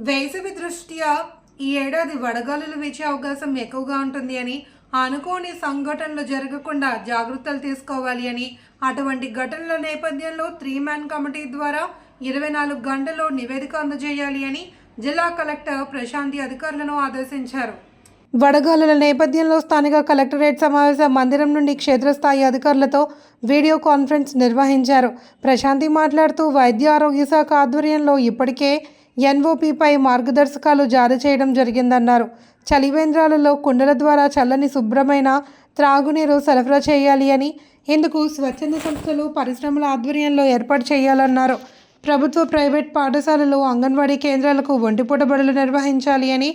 వేసవి దృష్ట్యా ఈ ఏడాది వడగాలులు వీచే అవకాశం ఎక్కువగా ఉంటుంది అని, అనుకోని సంఘటనలు జరగకుండా జాగ్రత్తలు తీసుకోవాలి అని, అటువంటి ఘటనల నేపథ్యంలో 3-man కమిటీ ద్వారా 24 గంటల్లో నివేదిక అందజేయాలి అని జిల్లా కలెక్టర్ ప్రశాంతి అధికారులను ఆదేశించారు. వడగాలుల నేపథ్యంలో స్థానిక కలెక్టరేట్ సమావేశ మందిరం నుండి క్షేత్రస్థాయి అధికారులతో వీడియో కాన్ఫరెన్స్ నిర్వహించారు. ప్రశాంతి మాట్లాడుతూ వైద్య ఆరోగ్య శాఖ ఆధ్వర్యంలో ఇప్పటికే ఎన్ఓపిపై మార్గదర్శకాలు జారీ చేయడం జరిగిందన్నారు. చలివేంద్రాలలో కుండల ద్వారా చల్లని శుభ్రమైన త్రాగునీరు సరఫరా చేయాలి అని, ఇందుకు స్వచ్ఛంద సంస్థలు పరిశ్రమల ఆధ్వర్యంలో ఏర్పాటు చేయాలన్నారు. ప్రభుత్వ ప్రైవేట్ పాఠశాలలు అంగన్వాడీ కేంద్రాలకు ఒంటిపూట బడులు నిర్వహించాలి అని,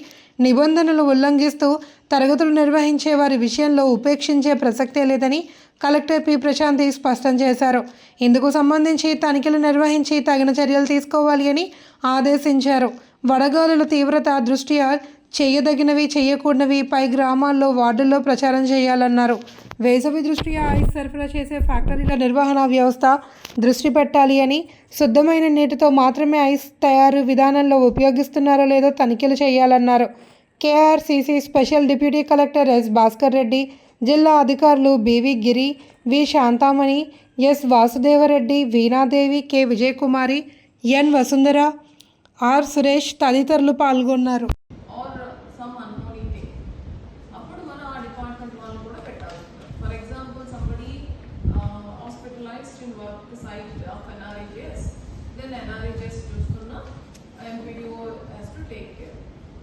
నిబంధనలు ఉల్లంఘిస్తూ తరగతులు నిర్వహించే వారి విషయంలో ఉపేక్షించే ప్రసక్తే లేదని కలెక్టర్ పి ప్రశాంతి స్పష్టం చేశారు. ఇందుకు సంబంధించి తనిఖీలు నిర్వహించి తగిన చర్యలు తీసుకోవాలి అని ఆదేశించారు. వడగాలుల తీవ్రత దృష్ట్యా చేయదగినవి చేయకూడనివి పై గ్రామాల్లో వార్డుల్లో ప్రచారం చేయాలన్నారు. వేసవి దృష్ట్యా ఐస్ సరఫరా చేసే ఫ్యాక్టరీల నిర్వహణ వ్యవస్థ దృష్టి పెట్టాలి అని, శుద్ధమైన నీటితో మాత్రమే ఐస్ తయారు విధానంలో ఉపయోగిస్తున్నారో లేదో తనిఖీలు చేయాలన్నారు. KRCC special deputy collector S Bhaskar Reddy, జిల్లా అధికారులు BV Giri, V Santhamani, S Vasudevareddy, Veenadevi, K Vijayakumari, N Vasundhara, R Suresh తదితరులు పాల్గొన్నారు. then NRHS చూస్తున్న MPDO has to take care.